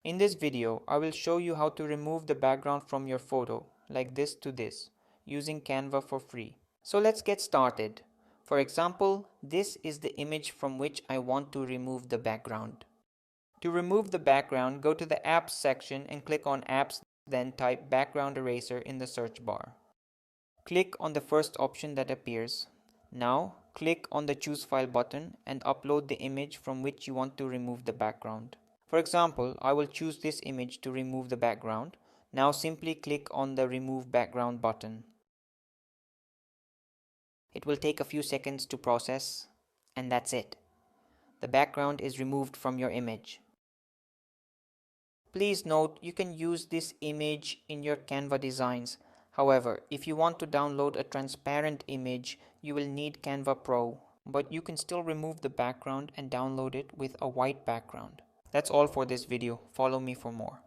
In this video, I will show you how to remove the background from your photo, like this to this, using Canva for free. So let's get started. For example, this is the image from which I want to remove the background. To remove the background, go to the Apps section and click on Apps, then type Background Eraser in the search bar. Click on the first option that appears. Now, click on the Choose File button and upload the image from which you want to remove the background. For example, I will choose this image to remove the background. Now simply click on the Remove Background button. It will take a few seconds to process, and that's it. The background is removed from your image. Please note, you can use this image in your Canva designs. However, if you want to download a transparent image, you will need Canva Pro, but you can still remove the background and download it with a white background. That's all for this video. Follow me for more.